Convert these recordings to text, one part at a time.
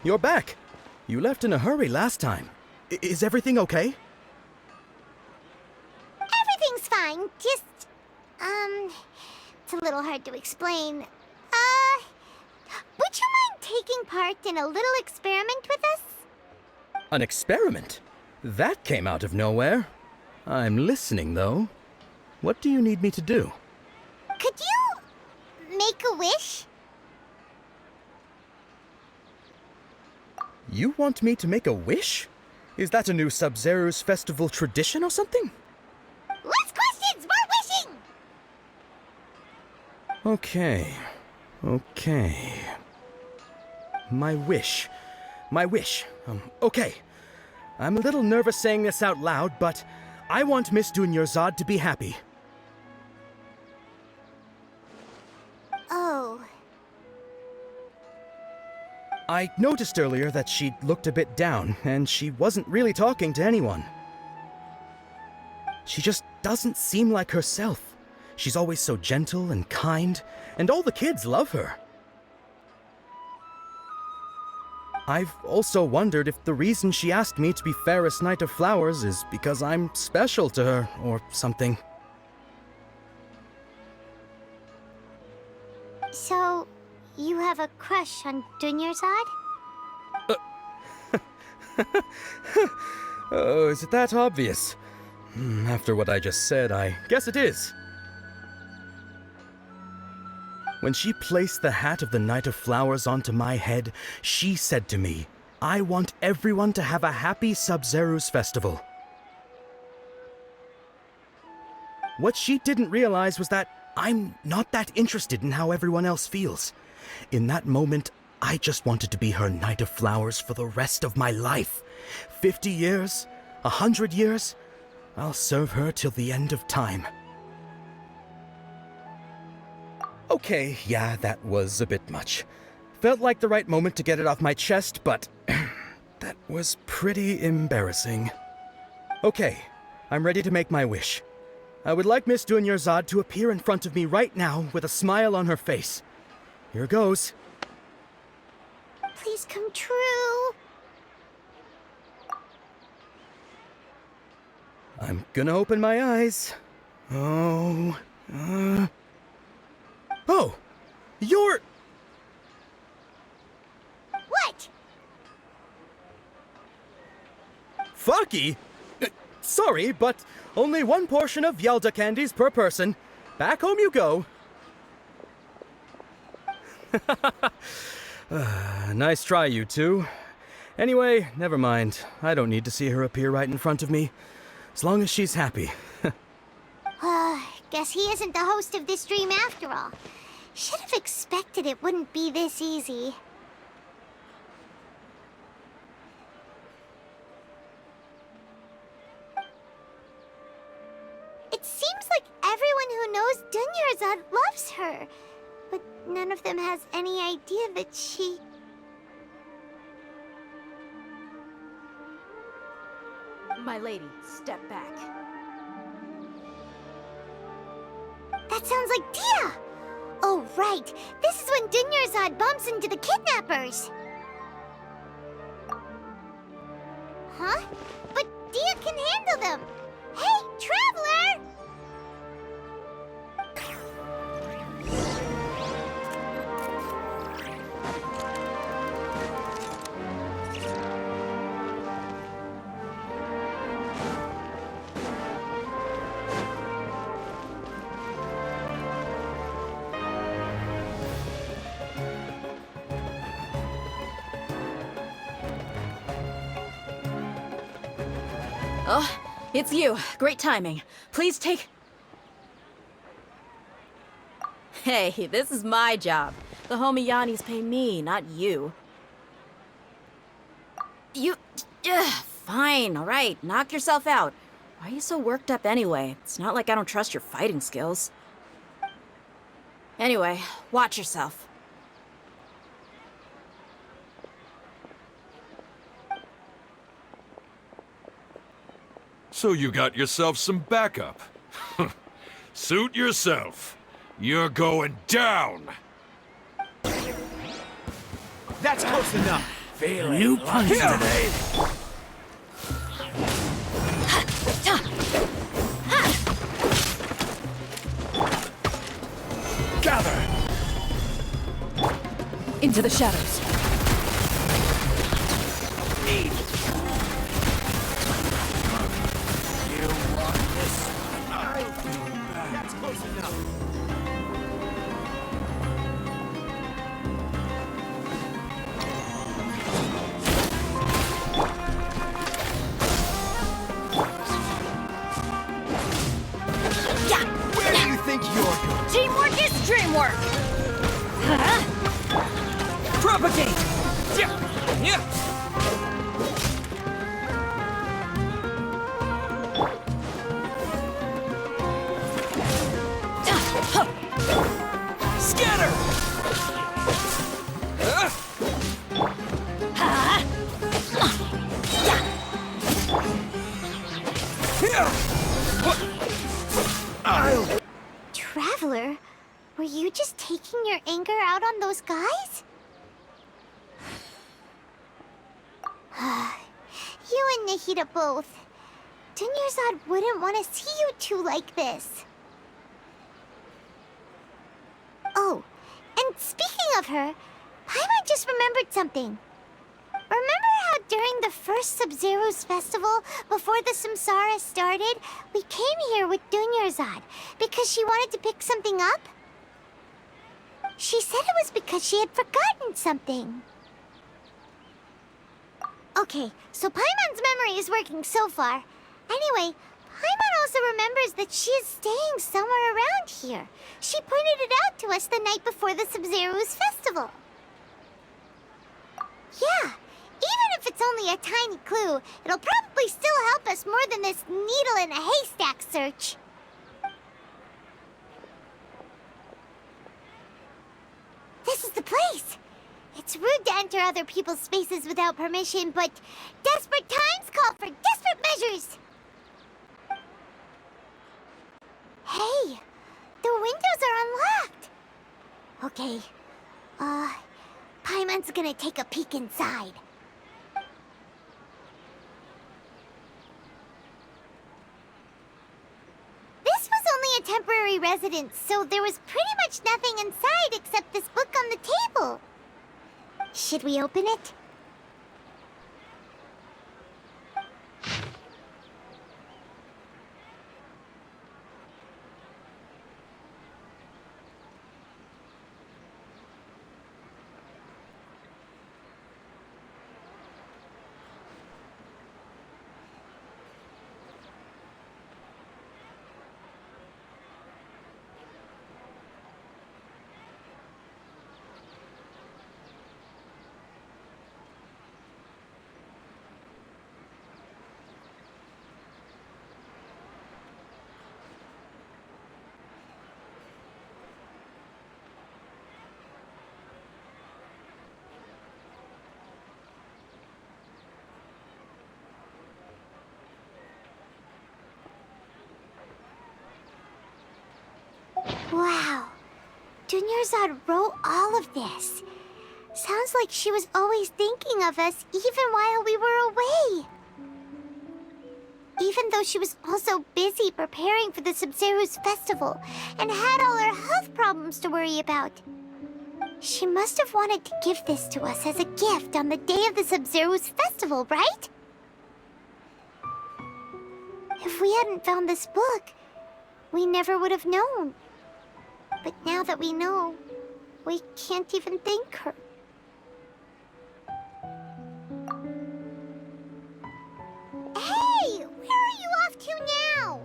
you're back. You left in a hurry last time. Is everything okay? Everything's fine, just, it's a little hard to explain. Would you mind taking part in a little experiment with us? An experiment? That came out of nowhere. I'm listening, though. What do you need me to do? Could you make a wish? You want me to make a wish? Is that a new Sub-Zero's festival tradition or something? Less questions, more wishing! Okay. My wish. Okay. I'm a little nervous saying this out loud, but I want Miss Dunyarzad to be happy. Oh. I noticed earlier that she looked a bit down, and she wasn't really talking to anyone. She just doesn't seem like herself. She's always so gentle and kind, and all the kids love her. I've also wondered if the reason she asked me to be Fairest Knight of Flowers is because I'm special to her, or something. So, you have a crush on Dunyarzad? Oh, is it that obvious? After what I just said, I guess it is. When she placed the hat of the Knight of Flowers onto my head, she said to me, I want everyone to have a happy Sub-Zero's festival. What she didn't realize was that I'm not that interested in how everyone else feels. In that moment, I just wanted to be her Knight of Flowers for the rest of my life. 50 years, 100 years, I'll serve her till the end of time. Okay, yeah, that was a bit much. Felt like the right moment to get it off my chest, but that was pretty embarrassing. Okay, I'm ready to make my wish. I would like Miss Dunyarzad to appear in front of me right now with a smile on her face. Here goes. Please come true. I'm gonna open my eyes. Oh, you're... What? Fucky? Sorry, but only one portion of Yelda candies per person. Back home you go. Nice try, you two. Anyway, never mind. I don't need to see her appear right in front of me. As long as she's happy. Guess he isn't the host of this dream after all. Should have expected it wouldn't be this easy. It seems like everyone who knows Dunyarzad loves her, but none of them has any idea that she... My lady, step back. That sounds like Dia! Oh, right. This is when Dunyarzad bumps into the kidnappers. Huh? But Dia can handle them. Hey, Traveler! Oh, it's you. Great timing. Please take... Hey, this is my job. The homie Yanni's pay me, not you. You... fine, all right. Knock yourself out. Why are you so worked up anyway? It's not like I don't trust your fighting skills. Anyway, watch yourself. So you got yourself some backup. Suit yourself. You're going down. That's close enough. New punch today. Gather! Into the shadows. You want this? That's close enough. Where do you think you're going? Teamwork is dreamwork! Propagate! Scatter! Traveler, were you just taking your anger out on those guys? You and Nahida both. Dunyarzad wouldn't want to see you two like this. Oh, and speaking of her, Paimon just remembered something. Remember how during the first Sub-Zero's festival, before the Samsara started, we came here with Dunyarzad because she wanted to pick something up? She said it was because she had forgotten something. Okay, so Paimon's memory is working so far. Anyway, Paimon also remembers that she is staying somewhere around here. She pointed it out to us the night before the Sub-Zero's festival. Yeah, even if it's only a tiny clue, it'll probably still help us more than this needle in a haystack search. This is the place. It's rude to enter other people's spaces without permission, but desperate times call for desperate measures. Hey, the windows are unlocked. Okay, Paimon's gonna take a peek inside. This was only a temporary residence, so there was pretty much nothing inside except this book on the table. Should we open it? Wow. Dunyarzad wrote all of this. Sounds like she was always thinking of us even while we were away. Even though she was also busy preparing for the Sub-Zero's festival and had all her health problems to worry about. She must have wanted to give this to us as a gift on the day of the Sub-Zero's festival, right? If we hadn't found this book, we never would have known. But now that we know, we can't even thank her. Hey! Where are you off to now?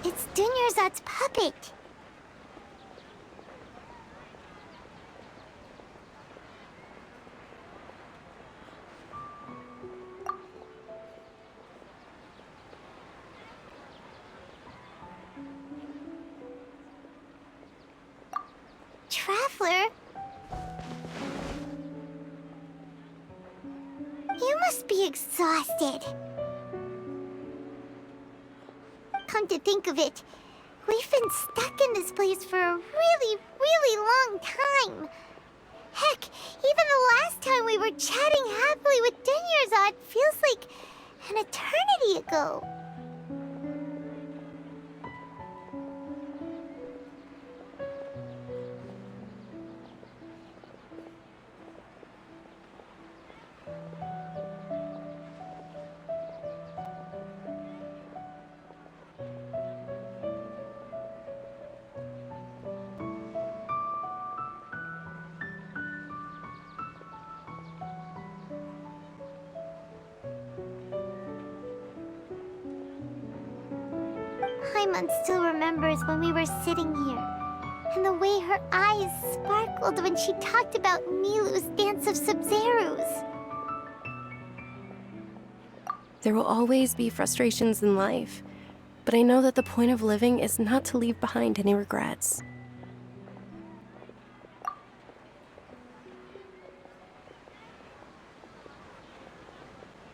It's Dunyarzad's puppet. Traveler? You must be exhausted. Come to think of it, we've been stuck in this place for a really, really long time. Heck, even the last time we were chatting happily with Dunyarzad feels like an eternity ago. Paimon still remembers when we were sitting here, and the way her eyes sparkled when she talked about Nilou's Dance of Sub-Zeros. There will always be frustrations in life, but I know that the point of living is not to leave behind any regrets.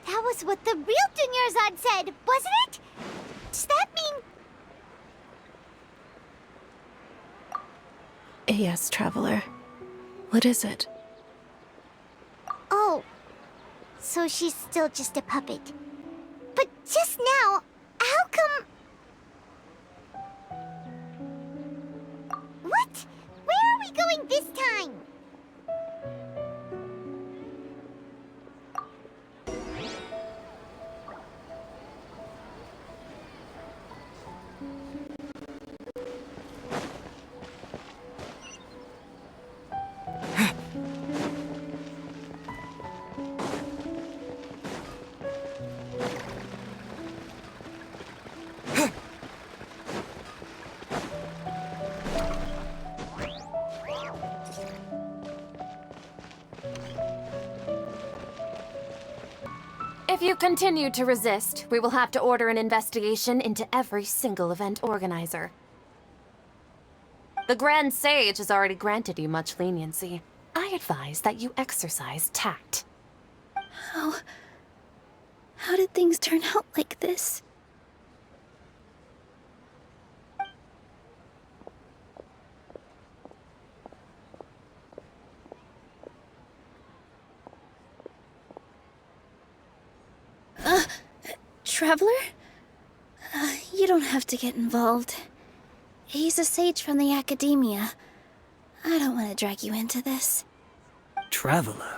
That was what the real Dunyarzad said, wasn't it? Does that mean... Yes, Traveler. What is it? Oh, so she's still just a puppet. But just now, how come... What? Where are we going this time? If you continue to resist, we will have to order an investigation into every single event organizer. The Grand Sage has already granted you much leniency. I advise that you exercise tact. How did things turn out like this? Traveler? You don't have to get involved. He's a sage from the academia. I don't want to drag you into this. Traveler.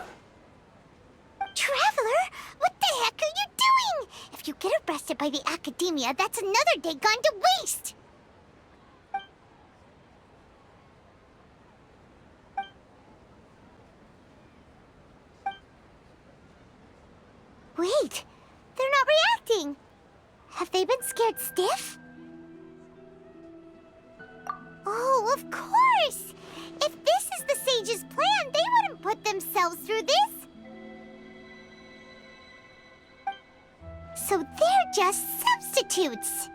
Traveler? What the heck are you doing? If you get arrested by the academia, that's another day gone to waste! Wait, they're not reacting. Have they been scared stiff? Oh, of course! If this is the sage's plan, they wouldn't put themselves through this. So they're just substitutes.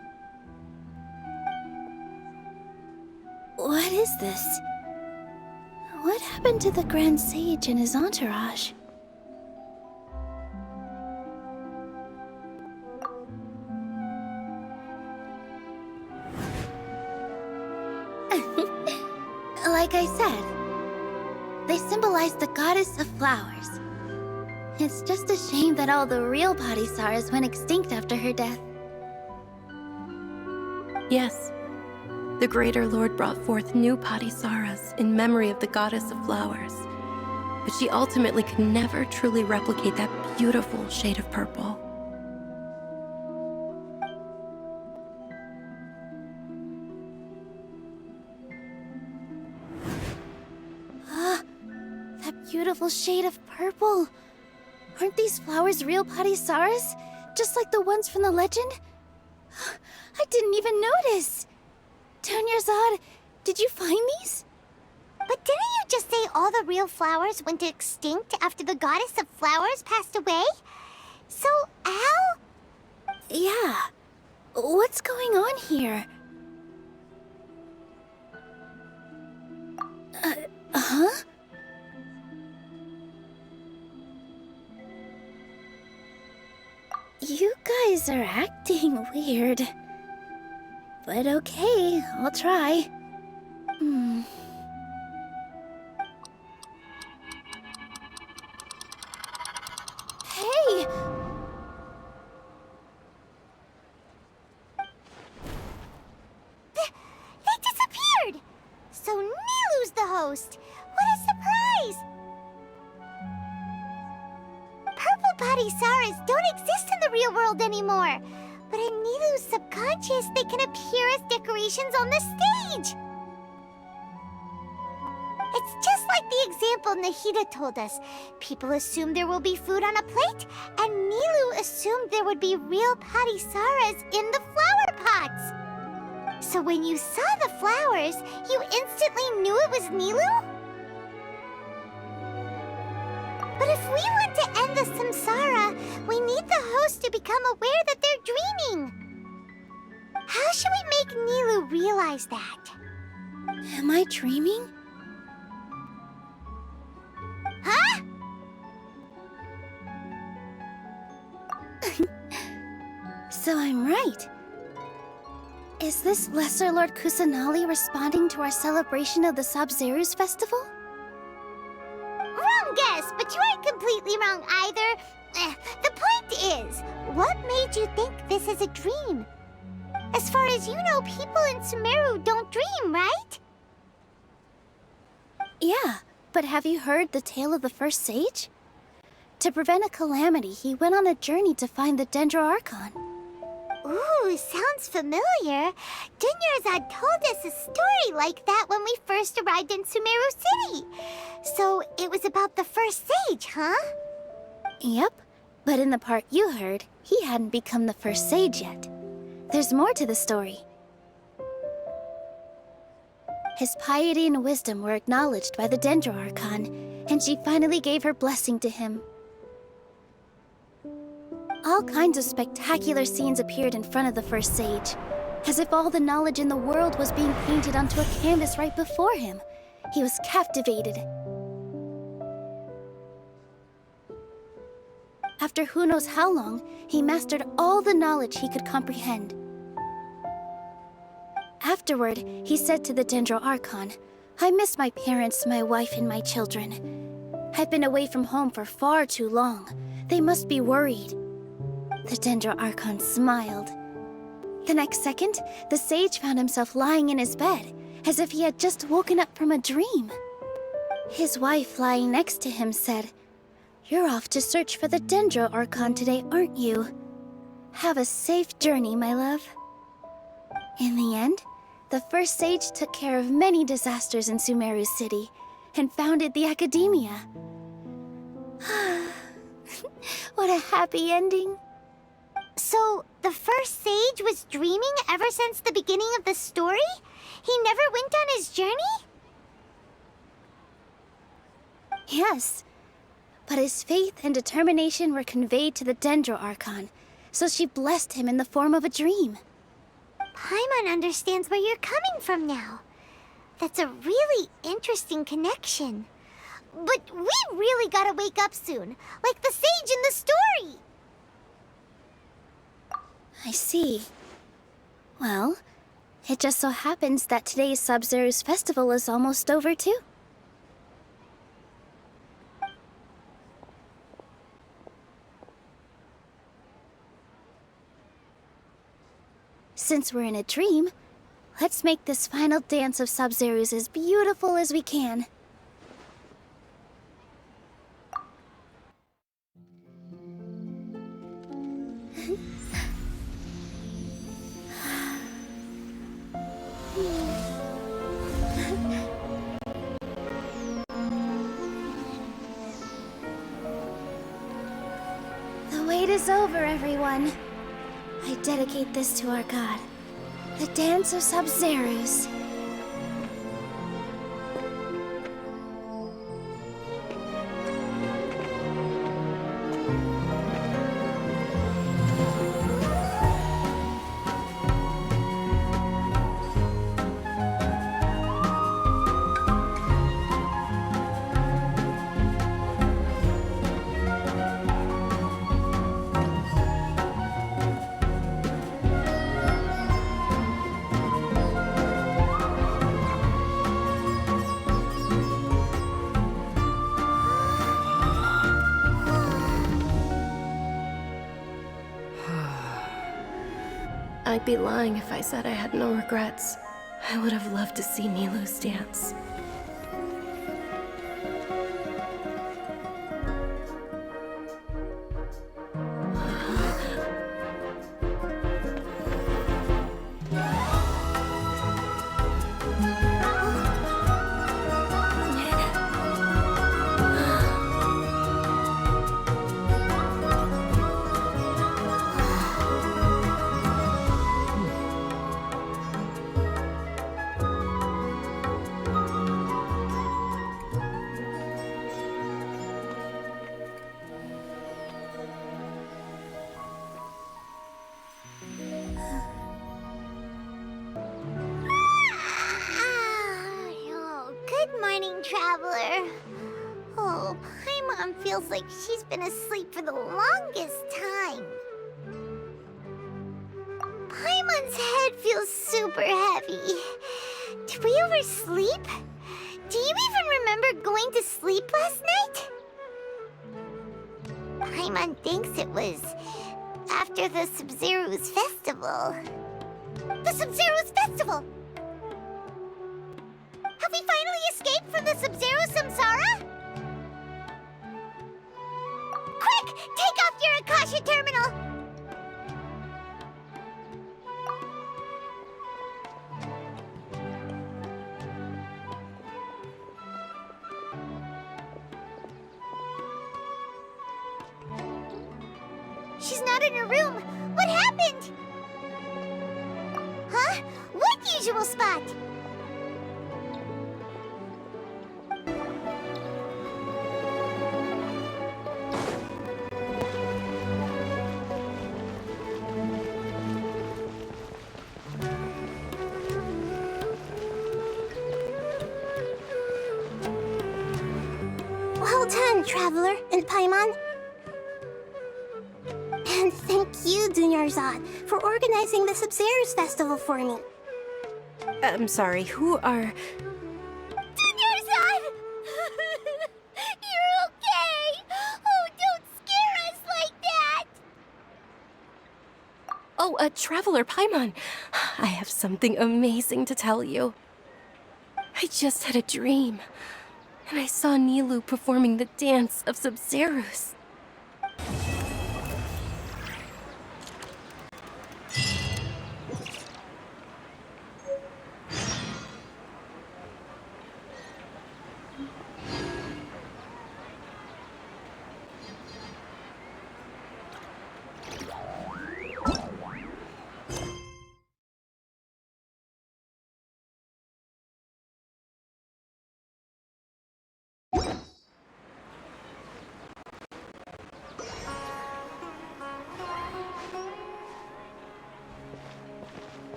What is this? What happened to the Grand Sage and his entourage? Like I said, they symbolize the goddess of flowers. It's just a shame that all the real Padisaras went extinct after her death. Yes. The Greater Lord brought forth new Padisaras in memory of the goddess of flowers. But she ultimately could never truly replicate that beautiful shade of purple. Beautiful shade of purple. Aren't these flowers real Padisaras? Just like the ones from the legend? I didn't even notice. Dunyarzad, did you find these? But didn't you just say all the real flowers went extinct after the goddess of flowers passed away? So, how? Yeah. What's going on here? Huh? You guys are acting weird. But okay, I'll try. Hey! They disappeared! So Nilu's the host! What a surprise! Purple body Saras don't exist in the real world anymore. But in Nilu's subconscious, they can appear as decorations on the stage. It's just like the example Nahida told us. People assumed there will be food on a plate, and Nilu assumed there would be real potty Saras in the flower pots. So when you saw the flowers, you instantly knew it was Nilu? But if we want to end the samsara, we need the host to become aware that they're dreaming. How should we make Nilu realize that? Am I dreaming? Huh? So I'm right. Is this Lesser Lord Kusanali responding to our celebration of the Sub-Zeru's festival? Wrong guess, but you aren't completely wrong either. The point is, what made you think this is a dream? As far as you know, people in Sumeru don't dream, right? Yeah, but have you heard the tale of the first sage? To prevent a calamity, he went on a journey to find the Dendroarchon. Ooh, sounds familiar. Dunyarzad told us a story like that when we first arrived in Sumeru City. So it was about the first sage, huh? Yep, but in the part you heard, he hadn't become the first sage yet. There's more to the story. His piety and wisdom were acknowledged by the Dendroarchon, and she finally gave her blessing to him. All kinds of spectacular scenes appeared in front of the first sage, as if all the knowledge in the world was being painted onto a canvas right before him. He was captivated. After who knows how long, he mastered all the knowledge he could comprehend. Afterward, he said to the Dendroarchon, "I miss my parents, my wife, and my children. I've been away from home for far too long. They must be worried." The Dendroarchon smiled. The next second, the sage found himself lying in his bed, as if he had just woken up from a dream. His wife, lying next to him, said, "You're off to search for the Dendroarchon today, aren't you? Have a safe journey, my love." In the end, the first sage took care of many disasters in Sumeru City and founded the Academia. What a happy ending. So, the first sage was dreaming ever since the beginning of the story? He never went on his journey? Yes, but his faith and determination were conveyed to the Dendroarchon, so she blessed him in the form of a dream. Paimon understands where you're coming from now. That's a really interesting connection. But we really gotta wake up soon, like the sage in the story! I see. Well, it just so happens that today's Sub-Zeru's festival is almost over too. Since we're in a dream, let's make this final dance of Sub-Zeru's as beautiful as we can. The wait is over, everyone. I dedicate this to our god, The Dance of Sub-Zeros. I'd be lying if I said I had no regrets. I would have loved to see Nilou's dance. Traveler. Oh, Paimon feels like she's been asleep for the longest time. Paimon's head feels super heavy. Did we oversleep? Do you even remember going to sleep last night? Paimon thinks it was after the Sub-Zero's festival. The Sub-Zero's festival! Have we finally escaped from the Sub-Zero Samsara? Quick! Take off your Akasha terminal! She's not in her room. What happened? Huh? What usual spot? Well done, Traveler and Paimon. And thank you, Dunyarzad, for organizing the Sub-Zero's festival for me. I'm sorry, who are... Dunyarzad! You're okay! Oh, don't scare us like that! Oh, Traveler Paimon. I have something amazing to tell you. I just had a dream, and I saw Nilou performing the dance of Sub-Zeros.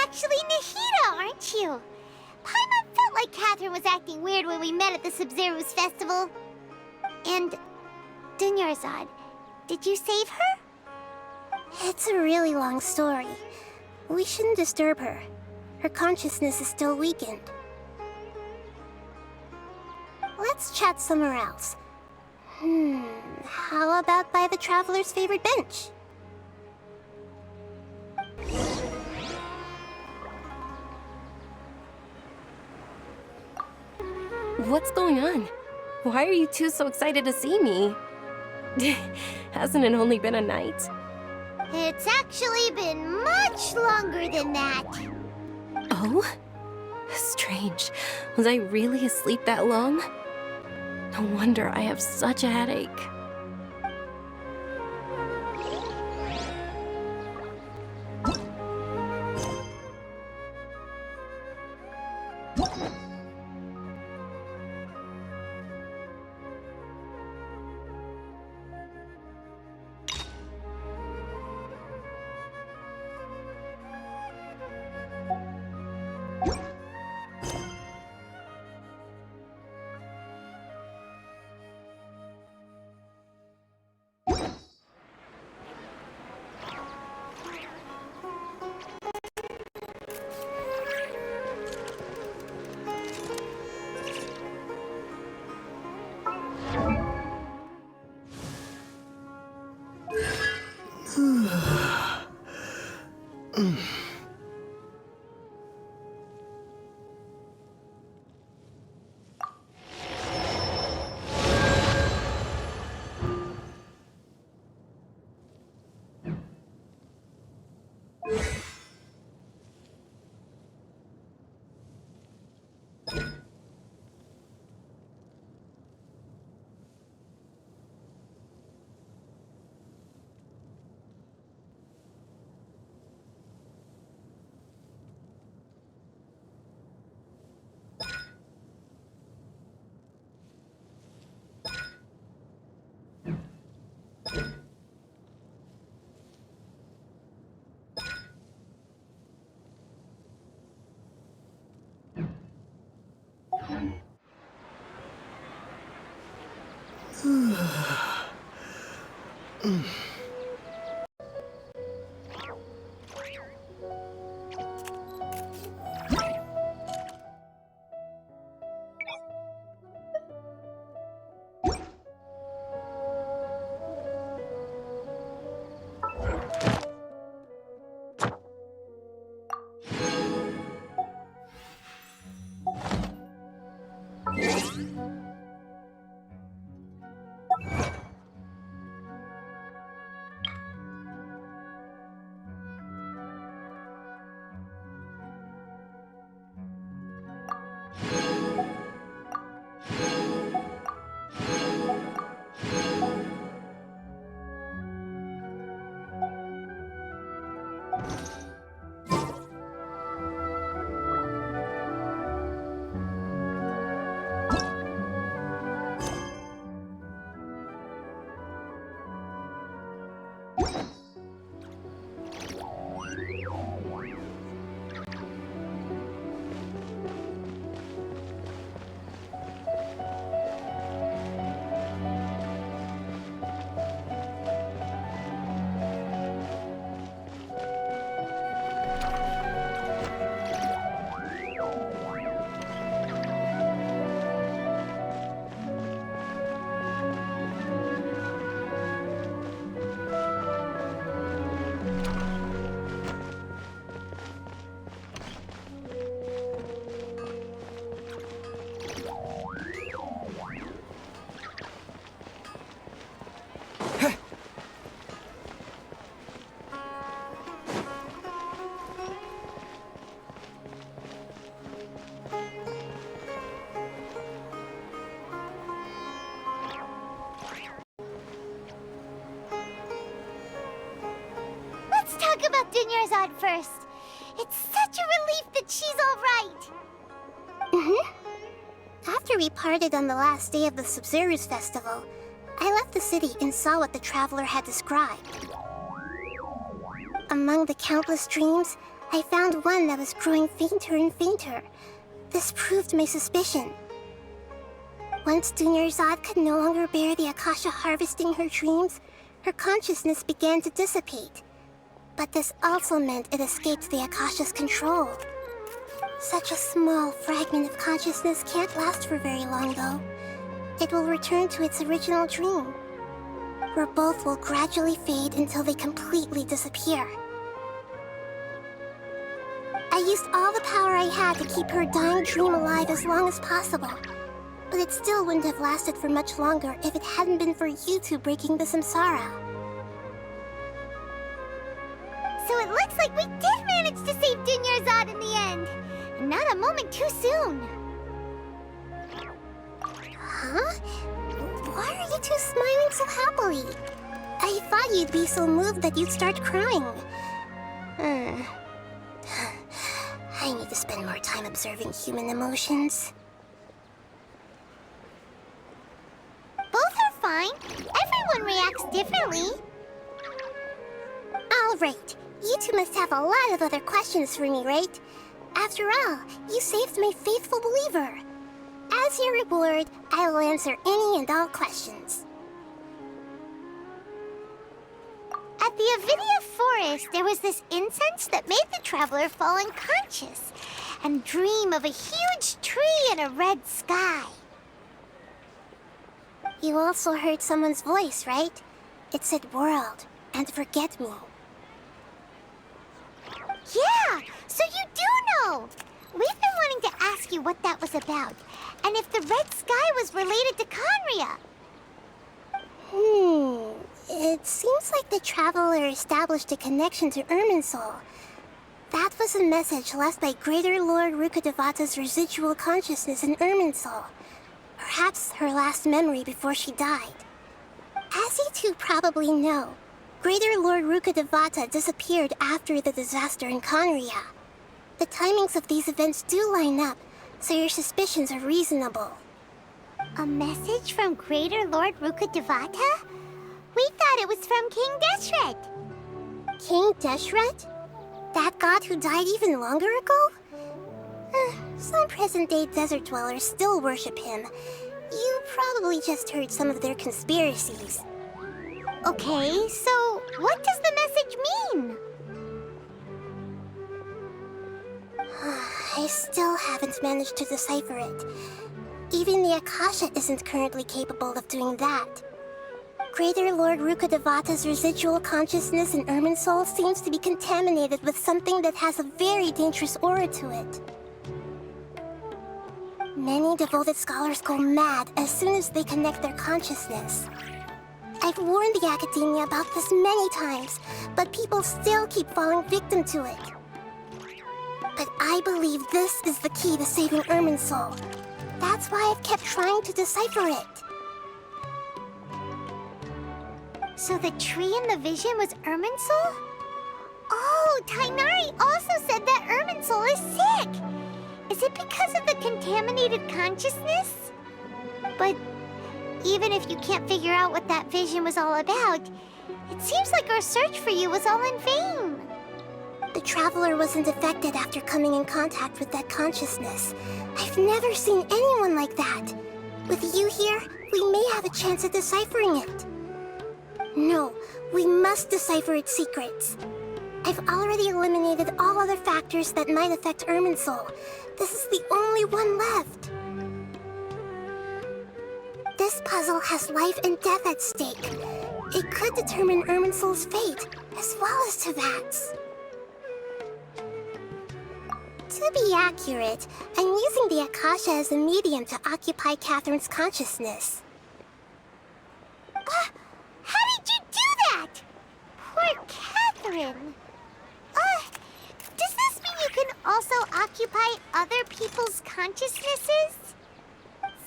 Actually Nahida, aren't you? Paimon felt like Catherine was acting weird when we met at the Sub-Zero's festival. And Dunyarzad, did you save her? It's a really long story. We shouldn't disturb her. Her consciousness is still weakened. Let's chat somewhere else. How about by the Traveler's favorite bench? What's going on? Why are you two so excited to see me? Hasn't it only been a night? It's actually been much longer than that. Oh? Strange. Was I really asleep that long? No wonder I have such a headache. Let's talk about dunyarzad first. It's such a relief that she's all right. After we parted on the last day of the Sub-Zero's festival, I left the city and saw what the traveler had described. Among the countless dreams, I found one that was growing fainter and fainter. This proved my suspicion. Once dunyarzad could no longer bear the Akasha harvesting her dreams, her consciousness began to dissipate. But this also meant it escaped the Akasha's control. Such a small fragment of consciousness can't last for very long, though. It will return to its original dream, where both will gradually fade until they completely disappear. I used all the power I had to keep her dying dream alive as long as possible, but it still wouldn't have lasted for much longer if it hadn't been for you two breaking the samsara. So it looks like we did manage to save dunyarzad in the end. Not a moment too soon. Huh? Why are you two smiling so happily? I thought you'd be so moved that you'd start crying. I need to spend more time observing human emotions. Both are fine. Everyone reacts differently. All right. You two must have a lot of other questions for me, right? After all, you saved my faithful believer. As your reward, I will answer any and all questions. At the Avidia forest, there was this incense that made the traveler fall unconscious and dream of a huge tree and a red sky. You also heard someone's voice, right? It said world, and forget me. Yeah, so you do know! We've been wanting to ask you what that was about, and if the red sky was related to Conria. It seems like the traveler established a connection to Irminsul. That was a message left by Greater Lord Rukkhadevata's residual consciousness in Irminsul. Perhaps her last memory before she died. As you two probably know, Greater Lord Rukkhadevata disappeared after the disaster in Conria. The timings of these events do line up, so your suspicions are reasonable. A message from Greater Lord Rukkhadevata? We thought it was from King Deshret. King Deshret? That god who died even longer ago? Some present-day desert dwellers still worship him. You probably just heard some of their conspiracies. Okay, so what does the message mean? I still haven't managed to decipher it. Even the Akasha isn't currently capable of doing that. Greater Lord Rukkhadevata's residual consciousness in Irminsul seems to be contaminated with something that has a very dangerous aura to it. Many devoted scholars go mad as soon as they connect their consciousness. I've warned the academia about this many times, but people still keep falling victim to it. But I believe this is the key to saving Irminsul. That's why I've kept trying to decipher it. So the tree in the vision was Irminsul? Oh, Tainari also said that Irminsul is sick! Is it because of the contaminated consciousness? But even if you can't figure out what that vision was all about, it seems like our search for you was all in vain. The traveler wasn't affected after coming in contact with that consciousness. I've never seen anyone like that. With you here, we may have a chance at deciphering it. No, we must decipher its secrets. I've already eliminated all other factors that might affect Irminsul. This is the only one left. This puzzle has life and death at stake. It could determine Irminsul's fate, as well as Tevat's. To be accurate, I'm using the Akasha as a medium to occupy Catherine's consciousness. How did you do that? Poor Catherine. Does this mean you can also occupy other people's consciousnesses?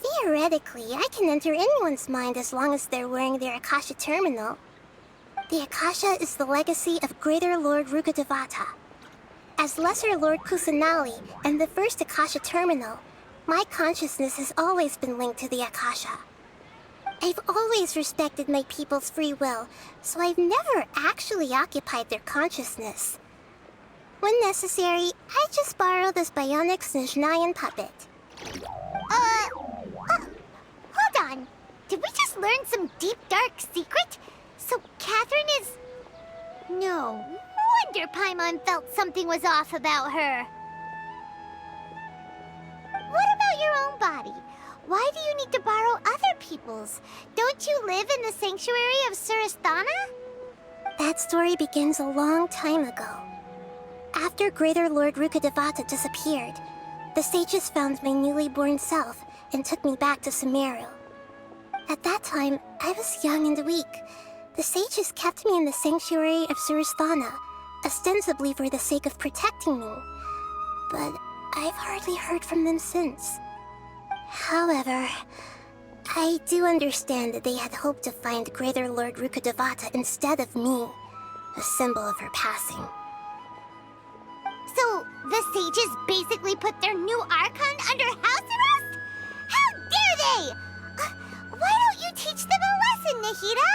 Theoretically, I can enter anyone's mind as long as they're wearing their Akasha terminal. The Akasha is the legacy of Greater Lord Rukkhadevata. As Lesser Lord Kusanali and the first Akasha terminal, my consciousness has always been linked to the Akasha. I've always respected my people's free will, so I've never actually occupied their consciousness. When necessary, I just borrow this bionic Snezhnayan puppet. Hold on. Did we just learn some deep, dark secret? So Catherine is... No wonder Paimon felt something was off about her. What about your own body? Why do you need to borrow other people's? Don't you live in the sanctuary of Surasthana? That story begins a long time ago. After Greater Lord Rukkhadevata disappeared, the sages found my newly born self and took me back to Sumeru. At that time, I was young and weak. The sages kept me in the sanctuary of Surasthana, ostensibly for the sake of protecting me. But I've hardly heard from them since. However, I do understand that they had hoped to find Greater Lord Rukkhadevata instead of me, a symbol of her passing. So, the sages basically put their new Archon under house arrest? How dare they! Why don't you teach them a lesson, Nahida?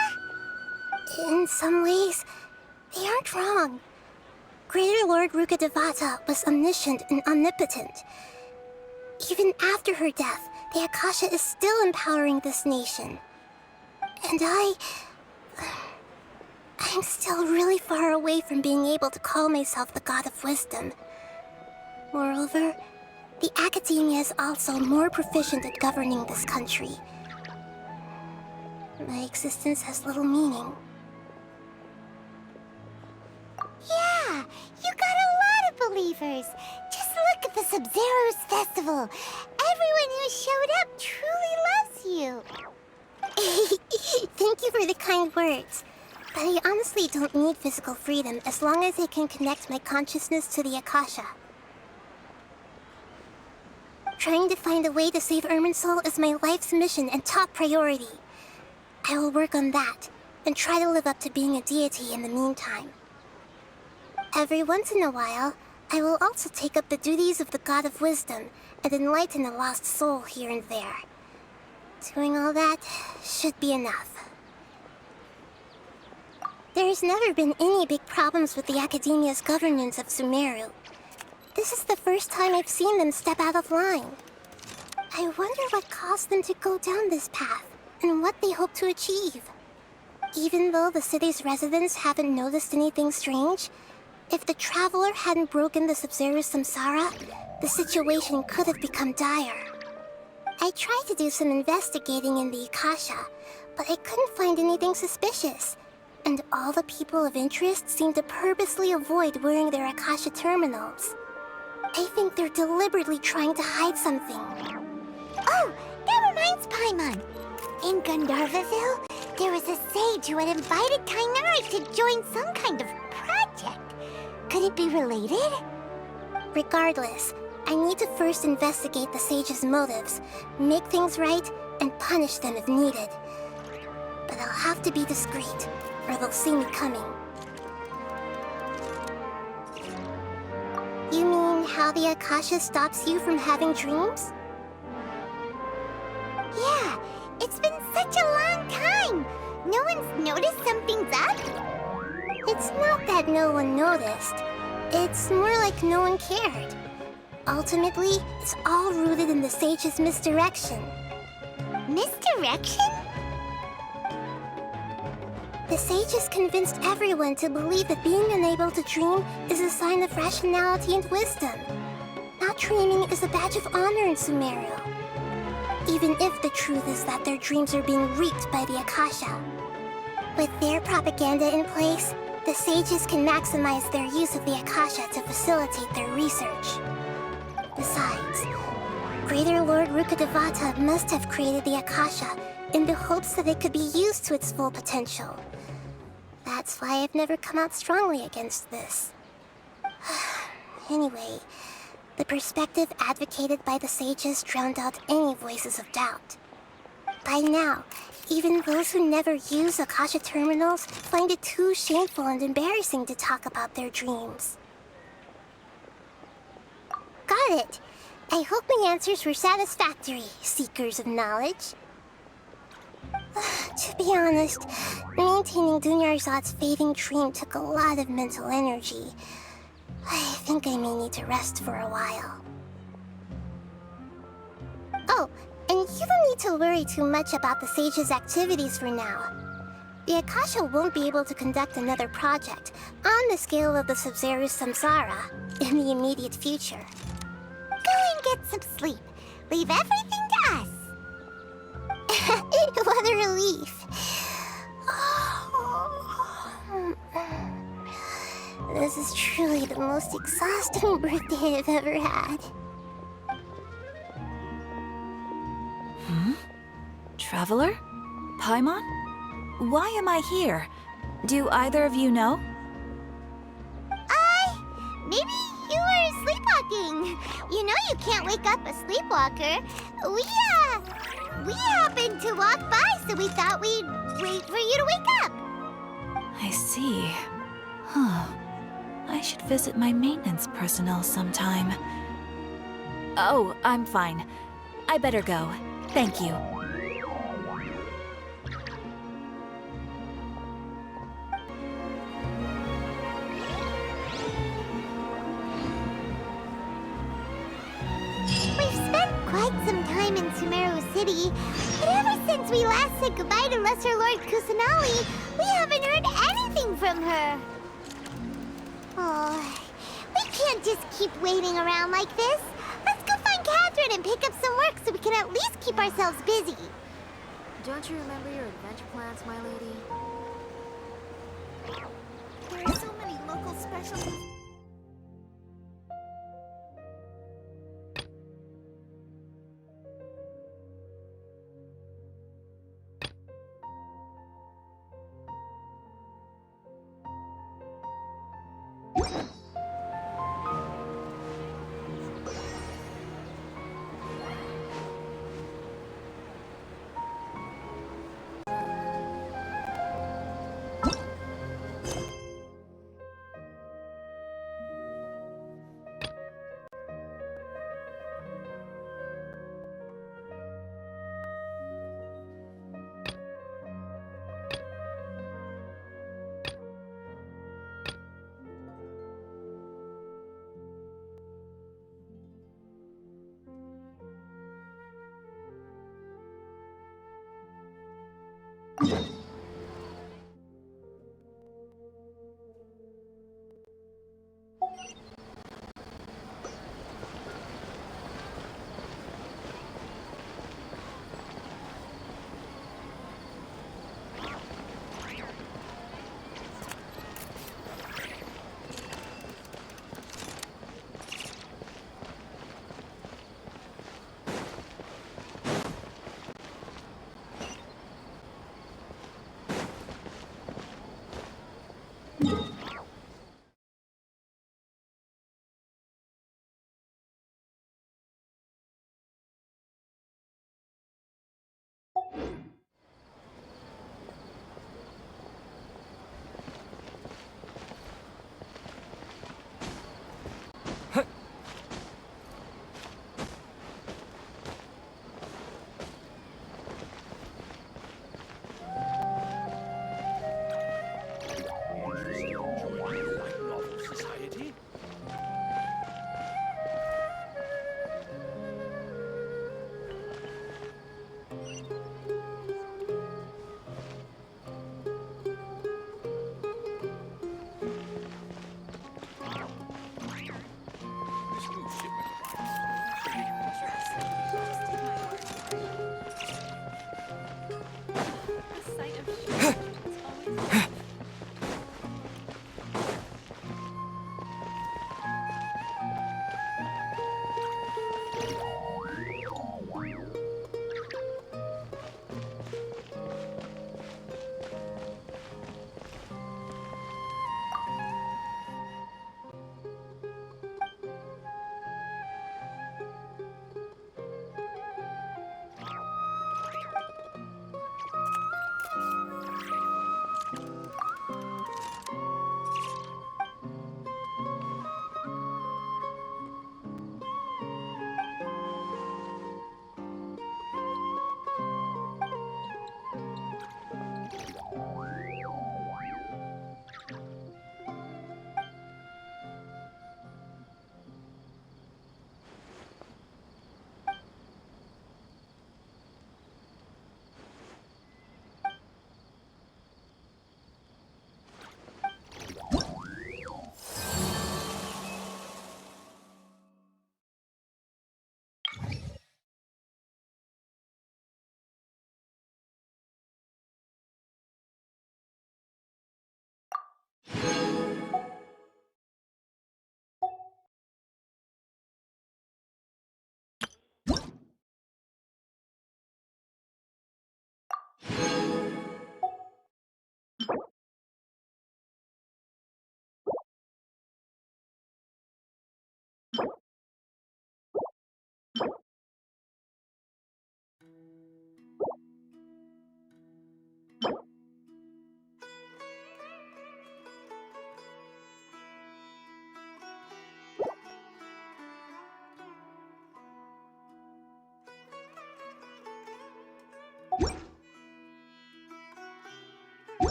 In some ways, they aren't wrong. Greater Lord Rukkhadevata was omniscient and omnipotent. Even after her death, the Akasha is still empowering this nation. And I'm still really far away from being able to call myself the God of Wisdom. Moreover, the academia is also more proficient at governing this country. My existence has little meaning. photographers. Just look at the Sub-Zero's festival. Everyone who showed up truly loves you. Thank you for the kind words. But I honestly don't need physical freedom as long as I can connect my consciousness to the Akasha. Trying to find a way to save Irminsul is my life's mission and top priority. I will work on that, and try to live up to being a deity in the meantime. Every once in a while, I will also take up the duties of the God of Wisdom and enlighten a lost soul here and there. Doing all that should be enough. There's never been any big problems with the Academia's governance of Sumeru. This is the first time I've seen them step out of line. I wonder what caused them to go down this path, and what they hope to achieve. Even though the city's residents haven't noticed anything strange, if the Traveler hadn't broken the Sub-Zero's samsara, the situation could have become dire. I tried to do some investigating in the Akasha, but I couldn't find anything suspicious. And all the people of interest seem to purposely avoid wearing their Akasha terminals. I think they're deliberately trying to hide something. Oh, that reminds Paimon. In Gandharvaville, there was a sage who had invited Kainari to join some kind of project. Could it be related? Regardless, I need to first investigate the sage's motives, make things right, and punish them if needed. But I'll have to be discreet, or they'll see me coming. You mean how the Akasha stops you from having dreams? Yeah, it's been such a long time. No one's noticed something's up? It's not that no one noticed. It's more like no one cared. Ultimately, it's all rooted in the sage's misdirection. Misdirection? The sage has convinced everyone to believe that being unable to dream is a sign of rationality and wisdom. Not dreaming is a badge of honor in Sumeru. Even if the truth is that their dreams are being reaped by the Akasha. With their propaganda in place, the sages can maximize their use of the Akasha to facilitate their research. Besides, Greater Lord Rukkhadevata must have created the Akasha in the hopes that it could be used to its full potential. That's why I've never come out strongly against this. Anyway, the perspective advocated by the sages drowned out any voices of doubt. By now, even those who never use Akasha terminals find it too shameful and embarrassing to talk about their dreams. Got it! I hope my answers were satisfactory, seekers of knowledge. To be honest, maintaining Dunyarzad's fading dream took a lot of mental energy. I think I may need to rest for a while. Oh, and you don't need to worry too much about the sage's activities for now. The Akasha won't be able to conduct another project on the scale of the Sub-Zero's samsara in the immediate future. Go and get some sleep. Leave everything to us. What a relief. This is truly the most exhausting birthday I've ever had. Traveler? Paimon? Why am I here? Do either of you know? Maybe you were sleepwalking. You know you can't wake up a sleepwalker. We happened to walk by, so we thought we'd wait for you to wake up. I see. Huh. I should visit my maintenance personnel sometime. Oh, I'm fine. I better go. Thank you. Quite some time in Sumeru City, but ever since we last said goodbye to Lesser Lord Kusanali, we haven't heard anything from her. Oh, we can't just keep waiting around like this. Let's go find Catherine and pick up some work so we can at least keep ourselves busy. Don't you remember your adventure plans, my lady? There are so many local specialties.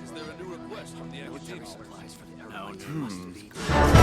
Is there a new request from the academy? Supplies for the